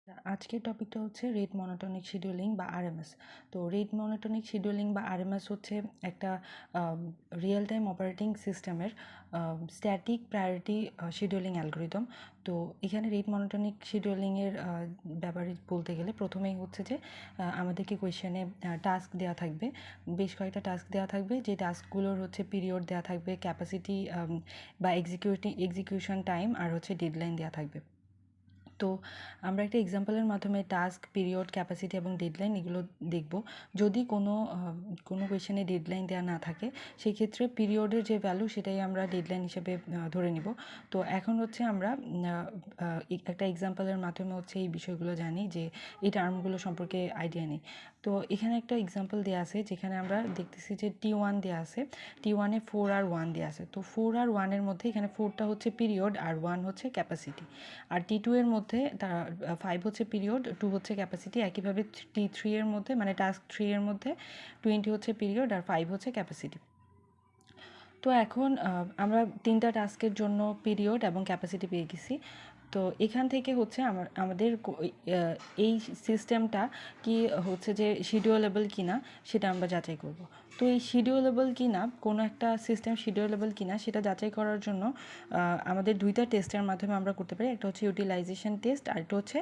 আজকের টপিকটা হচ্ছে রেট মনোটোনিক শিডিউলিং বা আরএমএস। তো রেট মনোটোনিক শিডিউলিং বা আরএমএস হচ্ছে একটা রিয়েল টাইম অপারেটিং সিস্টেমের স্ট্যাটিক প্রায়োরিটি শিডিউলিং অ্যালগোরিদম। তো এখানে রেট মনোটোনিক শিডিউলিংয়ের ব্যাপারে বলতে গেলে প্রথমেই হচ্ছে যে আমাদেরকে কোয়েশ্চেনে টাস্ক দেওয়া থাকবে, বেশ কয়েকটা টাস্ক দেওয়া থাকবে, যে টাস্কগুলোর হচ্ছে পিরিয়ড দেওয়া থাকবে, ক্যাপাসিটি বা এক্সিকিউশন টাইম আর হচ্ছে ডেডলাইন দেওয়া থাকবে। তো আমরা একটা এক্সাম্পলের মাধ্যমে টাস্ক, পিরিয়ড, ক্যাপাসিটি এবং ডেডলাইন এগুলো দেখব। যদি কোনো কোয়েশনে ডেডলাইন দেওয়া না থাকে সেই ক্ষেত্রে পিরিয়ডের যে ভ্যালু সেটাই আমরা ডেডলাইন হিসেবে ধরে নিব। তো এখন হচ্ছে আমরা একটা এক্সাম্পলের মাধ্যমে হচ্ছে এই বিষয়গুলো জানি, যে এই টার্মগুলো সম্পর্কে আইডিয়া নেই। তো এখানে একটা এক্সাম্পল দেওয়া আছে যেখানে আমরা দেখতেছি যে T1 দেওয়া আছে, T1-এ 4 আর 1 দেওয়া আছে। তো 4 আর 1-এর মধ্যে এখানে 4টা হচ্ছে পিরিয়ড আর 1 হচ্ছে ক্যাপাসিটি, আর T2-এর মধ্যে 5 হচ্ছে পিরিয়ড, 2 হচ্ছে ক্যাপাসিটি। একইভাবে T3-এর মধ্যে মানে টাস্ক 3-এর মধ্যে 20 হচ্ছে পিরিয়ড আর 5 হচ্ছে ক্যাপাসিটি। তো এখন আমরা 3টা টাস্কের জন্য পিরিয়ড এবং ক্যাপাসিটি পেয়ে গেছি। তো এখান থেকে হচ্ছে আমাদের এই সিস্টেমটা কি হচ্ছে যে শিডিউলেবল কিনা সেটা আমরা যাচাই করব। তো এই শিডিউলেবল কিনা, কোনো একটা সিস্টেম শিডিউলেবল কিনা সেটা যাচাই করার জন্য আমাদের দুইটা টেস্টের মাধ্যমে আমরা করতে পারি। একটা হচ্ছে ইউটিলাইজেশন টেস্ট আর একটা হচ্ছে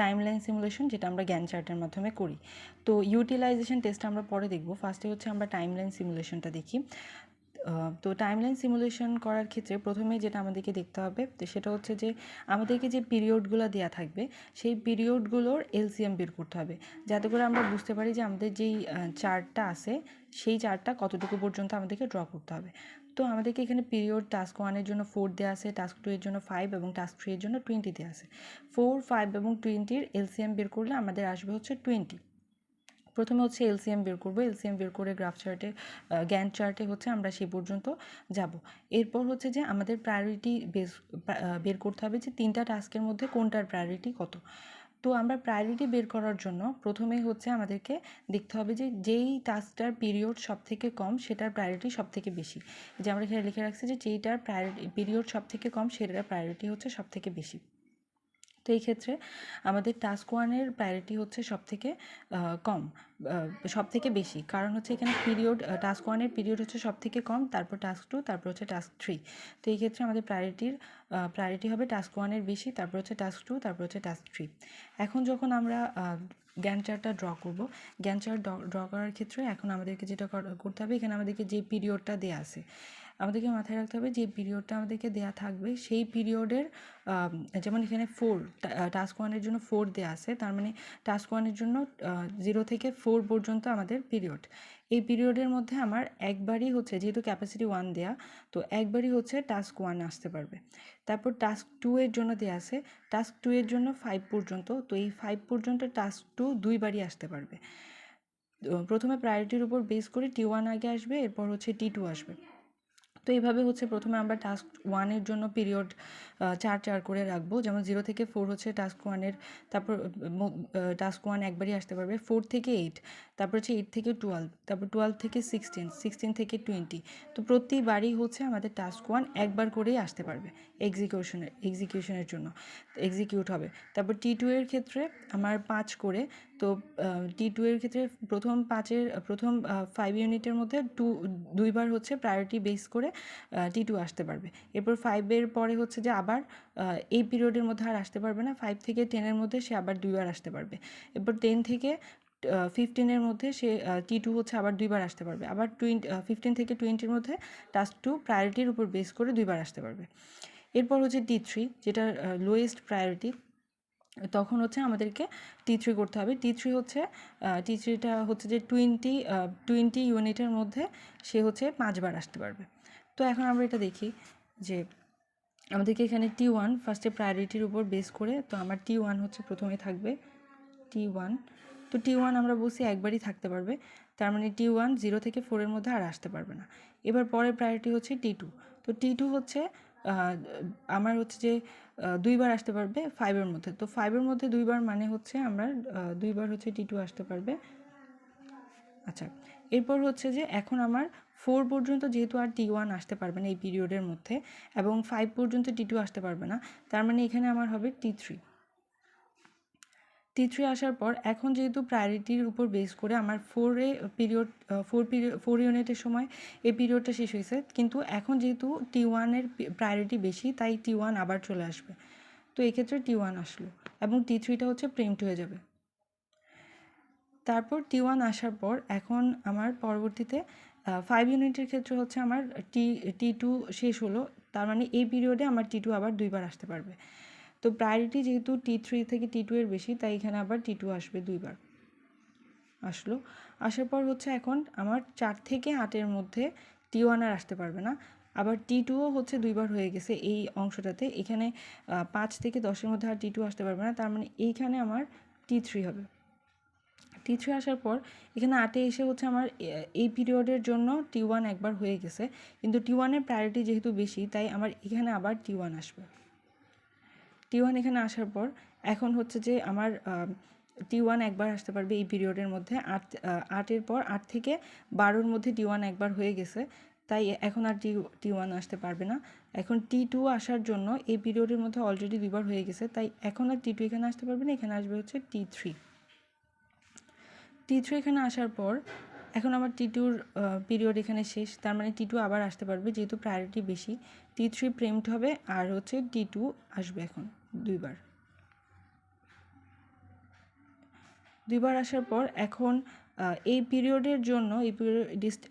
টাইমলাইন সিমুলেশন, যেটা আমরা গ্যান্ট চার্টের মাধ্যমে করি। তো ইউটিলাইজেশন টেস্ট আমরা পরে দেখব, ফার্স্টে হচ্ছে আমরা টাইমলাইন সিমুলেশনটা দেখি। তো টাইমলাইন সিমুলেশন করার ক্ষেত্রে প্রথমেই যেটা আমাদেরকে দেখতে হবে তো সেটা হচ্ছে যে আমাদেরকে যে পিরিয়ডগুলো দেওয়া থাকবে সেই পিরিয়ডগুলোর এলসিএম বের করতে হবে, যাতে করে আমরা বুঝতে পারি যে আমাদের যেই চার্টটা আছে সেই চার্টটা কতটুকু পর্যন্ত আমাদেরকে ড্র করতে হবে। তো আমাদেরকে এখানে পিরিয়ড টাস্ক 1-এর জন্য 4 দেওয়া আছে, টাস্ক 2-এর জন্য 5 এবং টাস্ক 3-এর জন্য 20 দেওয়া আছে। 4, 5 এবং 20-র এলসিএম বের করলে আমাদের আসবে হচ্ছে 20। প্রথমে হচ্ছে এলসিএম বের করব, এলসিএম বের করে গ্রাফ চার্টে গ্যান্ট চার্টে হচ্ছে আমরা সেই পর্যন্ত যাব। এরপর হচ্ছে যে আমাদের প্রায়োরিটি বের করতে হবে যে 3টা টাস্কের মধ্যে কোনটার প্রায়োরিটি কত। তো আমরা প্রায়োরিটি বের করার জন্য প্রথমেই হচ্ছে আমাদেরকে দেখতে হবে যে যেই টাস্কটার পিরিয়ড সব থেকে কম সেটার প্রায়োরিটি সব থেকে বেশি। যে আমরা এখানে লিখে রাখছি যে যেইটার পিরিয়ড সব থেকে কম সেটার প্রায়োরিটি হচ্ছে সব থেকে বেশি। তো এই ক্ষেত্রে আমাদের টাস্ক 1-এর প্রায়োরিটি হচ্ছে সবথেকে কম, সবথেকে বেশি, কারণ হচ্ছে এখানে পিরিয়ড টাস্ক 1-এর পিরিয়ড হচ্ছে সবথেকে কম, তারপর টাস্ক 2, তারপর হচ্ছে টাস্ক 3। তো এই ক্ষেত্রে আমাদের প্রায়োরিটি হবে টাস্ক 1-এর বেশি, তারপর হচ্ছে টাস্ক 2, তারপর হচ্ছে টাস্ক 3। এখন যখন আমরা গ্যান্ট চার্টটা ড্র করব, গ্যান্ট চার্ট ড্র করার ক্ষেত্রে এখন আমাদেরকে যেটা করতে হবে, এখানে আমাদেরকে যে পিরিয়ডটা দেওয়া আছে আমাদেরকে মাথায় রাখতে হবে যে পিরিয়ডটা আমাদেরকে দেওয়া থাকবে সেই পিরিয়ডের, যেমন এখানে 4 টাস্ক 1-এর জন্য 4 দেওয়া আছে, তার মানে টাস্ক 1-এর জন্য 0 থেকে 4 পর্যন্ত আমাদের পিরিয়ড। এই পিরিয়ডের মধ্যে আমার একবারই হচ্ছে, যেহেতু ক্যাপাসিটি 1 দেওয়া, তো একবারই হচ্ছে টাস্ক 1 আসতে পারবে। তারপর টাস্ক 2-এর জন্য দেওয়া আছে, টাস্ক 2-এর জন্য 5 পর্যন্ত, তো এই 5 পর্যন্ত টাস্ক 2 দুইবারই আসতে পারবে। প্রথমে প্রায়োরিটির উপর বেস করে T1 আগে আসবে, এরপর হচ্ছে T2 আসবে। তো এইভাবে হচ্ছে প্রথমে আমরা টাস্ক 1-এর জন্য পিরিয়ড 4 করে রাখবো, যেমন 0 থেকে 4 হচ্ছে টাস্ক 1-এর, তারপর টাস্ক 1 একবারই আসতে পারবে। 4 থেকে 8, তারপর হচ্ছে 8 থেকে 12, তারপর 12 থেকে 16, 16 থেকে 20। তো প্রতিবারই হচ্ছে আমাদের টাস্ক 1 একবার করেই আসতে পারবে এক্সিকিউশনের জন্য, এক্সিকিউট হবে। তারপর T2 এর ক্ষেত্রে আমার 5 করে, তো T2 এর ক্ষেত্রে প্রথম 5 ইউনিটের মধ্যে দুইবার হচ্ছে প্রায়োরিটি বেস করে T2 আসতে পারবে। এরপর 5-এর পরে হচ্ছে যে আবার এই পিরিয়ডের মধ্যে আর আসতে পারবে না, 5 থেকে 10-এর মধ্যে সে আবার দুইবার আসতে পারবে। এরপর 10 থেকে 15-এর মধ্যে সে T2 হচ্ছে আবার দুইবার আসতে পারবে। আবার 15 থেকে 20-এর মধ্যে টাস্ক 2 প্রায়োরিটির উপর বেস করে দুইবার আসতে পারবে। এরপর হচ্ছে T3, যেটা লোয়েস্ট প্রায়োরিটি, তখন হচ্ছে আমাদেরকে T3 করতে হবে। T3টা হচ্ছে যে 20 ইউনিটের মধ্যে সে হচ্ছে 5 বার আসতে পারবে। তো এখন আমরা এটা দেখি যে আমাদেরকে এখানে T1 ফার্স্টে প্রায়োরিটির উপর বেস করে, তো আমার T1 হচ্ছে প্রথমে থাকবে T1। তো T1 আমরা বলছি একবারই থাকতে পারবে, তার মানে T1 0 থেকে 4-এর মধ্যে আর আসতে পারবে না। এবার পরের প্রায়োরিটি হচ্ছে T2। তো T2 হচ্ছে আমার হচ্ছে যে দুইবার আসতে পারবে 5-এর মধ্যে। তো 5-এর মধ্যে দুইবার মানে হচ্ছে আমরা দুইবার হচ্ছে T2 আসতে পারবে। আচ্ছা, এরপর হচ্ছে যে এখন আমার 4 পর্যন্ত যেহেতু আর T1 আসতে পারবে না এই পিরিয়ডের মধ্যে, এবং 5 পর্যন্ত T2 আসতে পারবে না, তার মানে এখানে আমার হবে T3। T3 আসার পর এখন যেহেতু প্রায়োরিটির উপর বেস করে আমার 4 ইউনিটের সময় এই পিরিয়ডটা শেষ হয়েছে, কিন্তু এখন যেহেতু T1-এর প্রায়োরিটি বেশি, তাই T1 আবার চলে আসবে। তো এক্ষেত্রে T1 আসলো এবং T3টা হচ্ছে প্রিম্পট হয়ে যাবে। তারপর T1 আসার পর এখন আমার পরবর্তীতে 5 ইউনিটের ক্ষেত্রে হচ্ছে আমার T2 শেষ হলো, তার মানে এই পিরিয়ডে আমার T2 আবার 2বার আসতে পারবে। তো প্রায়োরিটি যেহেতু T3 থেকে T2 এর বেশি, তাই এখানে আবার T2 আসবে 2বার। আসলো, আসার পর হচ্ছে এখন আমার 4 থেকে 8-এর মধ্যে T1 আর আসতে পারবে না। আবার T2ও হচ্ছে 2বার হয়ে গেছে এই অংশটাতে। এখানে 5 থেকে 10-এর মধ্যে আর T2 আসতে পারবে না, তার মানে এইখানে আমার T3 হবে। T3 আসার পর এখানে 8-এ এসে হচ্ছে আমার এই পিরিয়ডের জন্য T1 একবার হয়ে গেছে, কিন্তু T1-এর প্রায়োরিটি যেহেতু বেশি, তাই আমার এখানে আবার T1 আসবে। T1 এখানে আসার পর এখন হচ্ছে যে আমার T1 একবার আসতে পারবে এই পিরিয়ডের মধ্যে। 8-এর পর 8 থেকে 12-র মধ্যে T1 একবার হয়ে গেছে, তাই এখন আর T1 আসতে পারবে না। এখন T2 আসার জন্য এই পিরিয়ডের মধ্যে অলরেডি 2বার হয়ে গেছে, তাই এখন আর T2 এখানে আসতে পারবে না, এখানে আসবে হচ্ছে T3। T3 এখানে আসার পর এখন আমার T2-র পিরিয়ড এখানে শেষ, তার মানে T2 আবার আসতে পারবে, যেহেতু প্রায়োরিটি বেশি। T3 প্রিম্পট হবে আর হচ্ছে T2 আসবে এখন 2বার আসার পর এখন এই পিরিয়ডের জন্য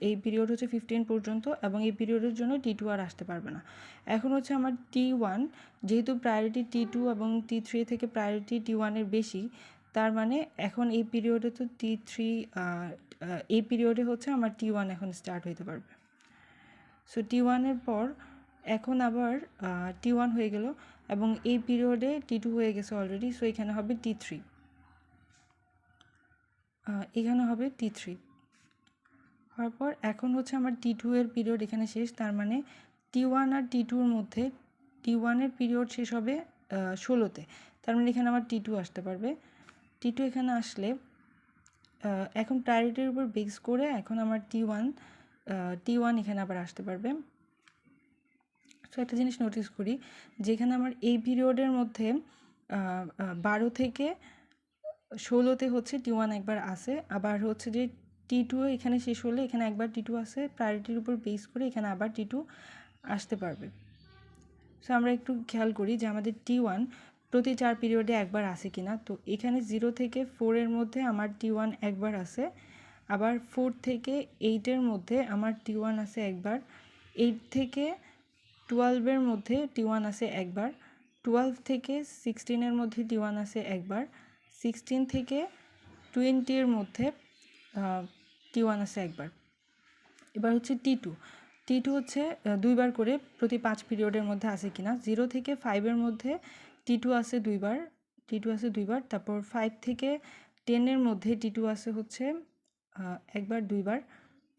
এই পিরিয়ড হচ্ছে 15 পর্যন্ত, এবং এই পিরিয়ডের জন্য T2 আর আসতে পারবে না। এখন হচ্ছে আমার T1, যেহেতু প্রায়োরিটি T2 এবং T3 থেকে প্রায়োরিটি T1-এর বেশি, তার মানে এখন এই পিরিয়ডে তো এই পিরিয়ডে হচ্ছে আমার T1 এখন স্টার্ট হইতে পারবে। সো T1-এর পর এখন আবার T1 হয়ে গেল, এবং এই পিরিয়ডে T2 হয়ে গেছে অলরেডি, সো এখানে হবে T3। এখানে হবে T3 হওয়ার পর এখন হচ্ছে আমার T2 এর পিরিয়ড এখানে শেষ, তার মানে T1 আর T2-র মধ্যে T1-এর পিরিয়ড শেষ হবে 16-তে, তার মানে এখানে আমার T2 আসতে পারবে। T2 এখানে আসলে এখন প্রায়োরিটির উপর বেস করে এখন আমার T1 এখানে আবার আসতে পারবে। সো একটা জিনিস নোটিস করি, যেখানে আমার এই পিরিয়ডের মধ্যে 12 থেকে 16-তে হচ্ছে T1 একবার আসে, আবার হচ্ছে যে T2 এখানে শেষ হলে এখানে একবার T2 আসে, প্রায়োরিটির উপর বেস করে এখানে আবার T2 আসতে পারবে। সো আমরা একটু খেয়াল করি যে আমাদের T1 প্রতি 4 পিরিয়ডে একবার আসে কিনা। তো এখানে 0 থেকে 4-এর মধ্যে আমার T1 একবার আসে, আবার 4 থেকে 8-এর মধ্যে আমার T1 আসে একবার, 8 থেকে 12-এর মধ্যে T1 আসে একবার, 12 থেকে 16-এর মধ্যে T1 আসে একবার, 16 থেকে 20-এর মধ্যে T1 আসে একবার। এবার হচ্ছে T2 হচ্ছে 2বার করে প্রতি 5 পিরিয়ডের মধ্যে আসে কিনা। 0 থেকে 5-এর মধ্যে T2 আসে 2বার, তারপর 5 থেকে 10-এর মধ্যে T2 আসে হচ্ছে একবার 2বার,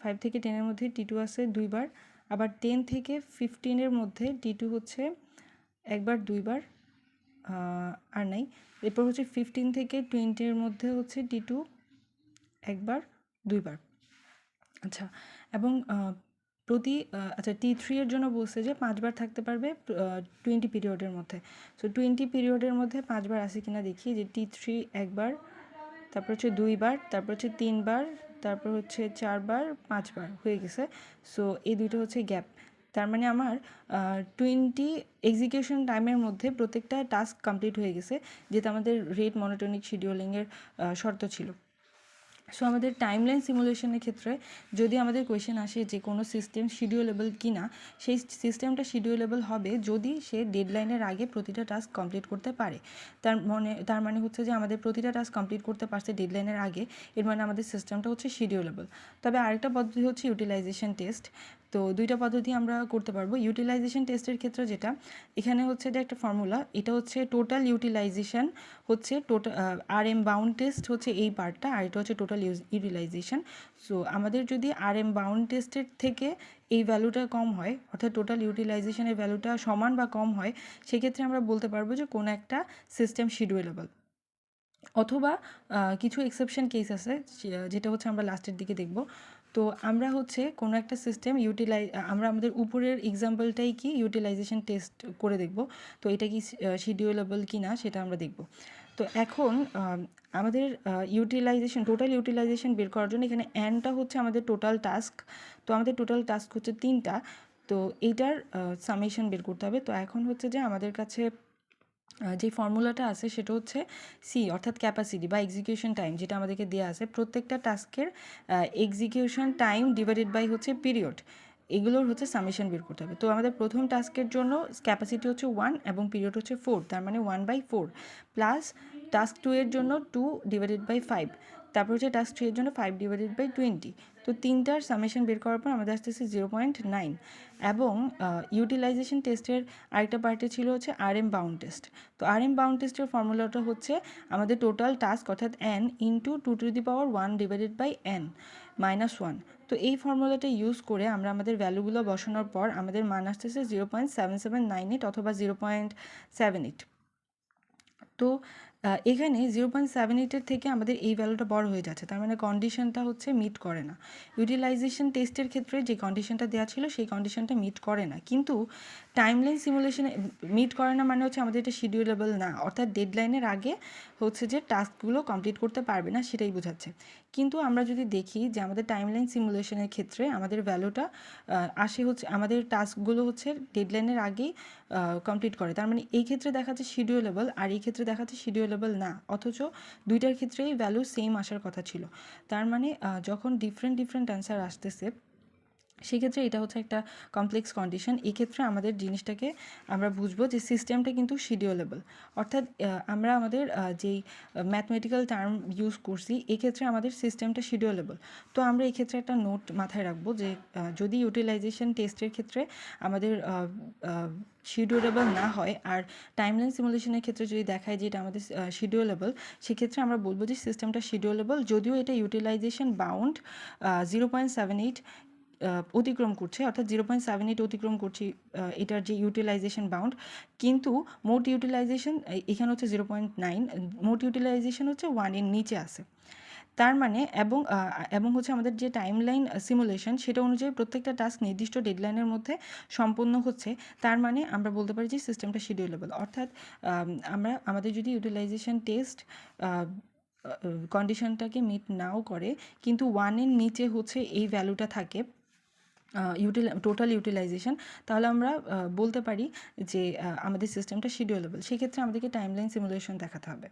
5 থেকে 10-এর মধ্যে T2 আসে 2বার, আবার 10 থেকে 15-এর মধ্যে T2 হচ্ছে একবার 2বার, আর নাই। এরপর হচ্ছে 15 থেকে 20-এর মধ্যে হচ্ছে T2 একবার 2বার। আচ্ছা, এবং আচ্ছা T3 এর জন্য বলছে যে 5বার থাকতে পারবে 20 পিরিয়ডের মধ্যে। সো 20 পিরিয়ডের মধ্যে 5বার আসে কিনা দেখি, যে T3 একবার, তারপর হচ্ছে 2বার, তারপর হচ্ছে 3বার, তারপর হচ্ছে 4বার, 5বার হয়ে গেছে। সো এই দুটো হচ্ছে গ্যাপ, তার মানে আমার 20 এক্সিকিউশন টাইমের মধ্যে প্রত্যেকটা টাস্ক কমপ্লিট হয়ে গেছে, যেটা আমাদের রেট মনোটোনিক শিডিউলিংয়ের শর্ত ছিল। সো আমাদের টাইমলাইন সিমুলেশনের ক্ষেত্রে যদি আমাদের কোয়েশ্চেন আসে যে কোনো সিস্টেম শিডিউলেবল কি না, সেই সিস্টেমটা শিডিউলেবল হবে যদি সে ডেডলাইনের আগে প্রতিটা টাস্ক কমপ্লিট করতে পারে। তার মানে হচ্ছে যে আমাদের প্রতিটা টাস্ক কমপ্লিট করতে পারছে ডেডলাইনের আগে, এর মানে আমাদের সিস্টেমটা হচ্ছে শিডিউলেবল। তবে আরেকটা পদ্ধতি হচ্ছে ইউটিলাইজেশন টেস্ট। তো দুইটা পদ্ধতি আমরা করতে পারবো। ইউটিলাইজেশন টেস্টের ক্ষেত্রে যেটা, এখানে হচ্ছে যে একটা ফর্মুলা, এটা হচ্ছে টোটাল ইউটিলাইজেশন হচ্ছে RM বাউন্ড টেস্ট হচ্ছে এই পার্টটা, আর এটা হচ্ছে টোটাল ইউটিলাইজেশন। সো আমাদের যদি RM বাউন্ড টেস্টের থেকে এই ভ্যালুটা কম হয়, অর্থাৎ টোটাল ইউটিলাইজেশনের ভ্যালুটা সমান বা কম হয়, সেক্ষেত্রে আমরা বলতে পারবো যে কোনো একটা সিস্টেম শিডিউলেবল। অথবা কিছু এক্সেপশন কেস আছে, যেটা হচ্ছে আমরা লাস্টের দিকে দেখব। তো আমরা হচ্ছে কোনো একটা সিস্টেম আমরা আমাদের উপরের এক্সাম্পলটাই কি ইউটিলাইজেশন টেস্ট করে দেখব, তো এটা কি শিডিউলেবল কি না সেটা আমরা দেখব। তো এখন আমাদের টোটাল ইউটিলাইজেশন বের করার জন্য এখানে এনটা হচ্ছে আমাদের টোটাল টাস্ক। তো আমাদের টোটাল টাস্ক হচ্ছে 3টা। তো এইটার সামেশন বের করতে হবে। তো এখন হচ্ছে যে আমাদের কাছে যে ফর্মুলাটা আছে সেটা হচ্ছে সি, অর্থাৎ ক্যাপাসিটি বা এক্সিকিউশন টাইম, যেটা আমাদেরকে দেওয়া আছে প্রত্যেকটা টাস্কের এক্সিকিউশন টাইম ডিভাইডেড বাই হচ্ছে পিরিয়ড, এগুলোর হচ্ছে সামেশন বের করতে হবে। তো আমাদের প্রথম টাস্কের জন্য ক্যাপাসিটি হচ্ছে 1 এবং পিরিয়ড হচ্ছে 4, তার মানে 1/4 প্লাস টাস্ক 2 এর জন্য 2 ডিভাইডেড বাই 5, তারপর হচ্ছে টাস্ক 3 এর জন্য 5 ডিভাইডেড বাই 20। তো তিনটার সামেশন বের করার পর আমাদের আসতেছে 0.9। এবং ইউটিলাইজেশন টেস্টের আরেকটা পার্টে ছিল হচ্ছে RM বাউন্ড টেস্ট। তো RM বাউন্ড টেস্টের ফর্মুলাটা হচ্ছে আমাদের টোটাল টাস্ক অর্থাৎ n into 2^1 divided by n minus 1। তো এই ফর্মুলাটা ইউজ করে আমরা আমাদের ভ্যালুগুলো বসানোর পর আমাদের মান আসতেছে 0.7798 অথবা 0.78। তো এখানে 0.78-এর থেকে আমাদের এই ভ্যালুটা বড় হয়ে যাচ্ছে, তার মানে কন্ডিশনটা হচ্ছে মিট করে না। ইউটিলাইজেশন টেস্টের ক্ষেত্রে যে কন্ডিশনটা দেওয়া ছিল সেই কন্ডিশনটা মিট করে না, কিন্তু টাইমলাইন সিমুলেশনে মিট করে না, মানে হচ্ছে আমাদের এটা শিডিউলেবল না, অর্থাৎ ডেডলাইনের আগে হচ্ছে যে টাস্কগুলো কমপ্লিট করতে পারবে না সেটাই বোঝাচ্ছে। কিন্তু আমরা যদি দেখি যে আমাদের টাইমলাইন সিমুলেশনের ক্ষেত্রে আমাদের ভ্যালুটা আসে হচ্ছে, আমাদের টাস্কগুলো হচ্ছে ডেডলাইনের আগেই কমপ্লিট করে, তার মানে এই ক্ষেত্রে দেখাচ্ছে শিডিউলেবল আর এই ক্ষেত্রে দেখাচ্ছে শিডিউলেবল না, অথচ দুইটার ক্ষেত্রেই ভ্যালু সেম আসার কথা ছিল। তার মানে যখন ডিফারেন্ট অ্যান্সার আসতেছে সেক্ষেত্রে এটা হচ্ছে একটা কমপ্লেক্স কন্ডিশন। এক্ষেত্রে আমাদের জিনিসটাকে আমরা বুঝবো যে সিস্টেমটা কিন্তু শিডিউলেবল, অর্থাৎ আমরা আমাদের যেই ম্যাথমেটিক্যাল টার্ম ইউজ করছি এক্ষেত্রে আমাদের সিস্টেমটা শিডিউলেবল। তো আমরা এই ক্ষেত্রে একটা নোট মাথায় রাখবো যে যদি ইউটিলাইজেশন টেস্টের ক্ষেত্রে আমাদের শিডিউলেবল না হয় আর টাইমলাইন সিমুলেশনের ক্ষেত্রে যদি দেখায় যে এটা আমাদের শিডিউলেবল, সেক্ষেত্রে আমরা বলবো যে সিস্টেমটা শিডিউলেবল, যদিও এটা ইউটিলাইজেশন বাউন্ড 0.78 অতিক্রম করছে, অর্থাৎ 0.78 অতিক্রম করছি এটার যে ইউটিলাইজেশন বাউন্ড, কিন্তু মোট ইউটিলাইজেশন এখানে হচ্ছে 0.9, মোট ইউটিলাইজেশন হচ্ছে 1-এর নিচে আছে। তার মানে এবং হচ্ছে আমাদের যে টাইমলাইন সিমুলেশন সেটা অনুযায়ী প্রত্যেকটা টাস্ক নির্দিষ্ট ডেডলাইনের মধ্যে সম্পন্ন হচ্ছে, তার মানে আমরা বলতে পারি যে সিস্টেমটা শিডিউলেবল। অর্থাৎ আমরা আমাদের যদি ইউটিলাইজেশন টেস্ট কন্ডিশনটাকে মিট নাও করে কিন্তু 1-এর নিচে হচ্ছে এই ভ্যালুটা থাকে টোটাল ইউটিলাইজেশন, তাহলে আমরা বলতে পারি যে আমাদের সিস্টেমটা শিডিউলেবল। সেক্ষেত্রে আমাদেরকে টাইমলাইন সিমুলেশন দেখাতে হবে।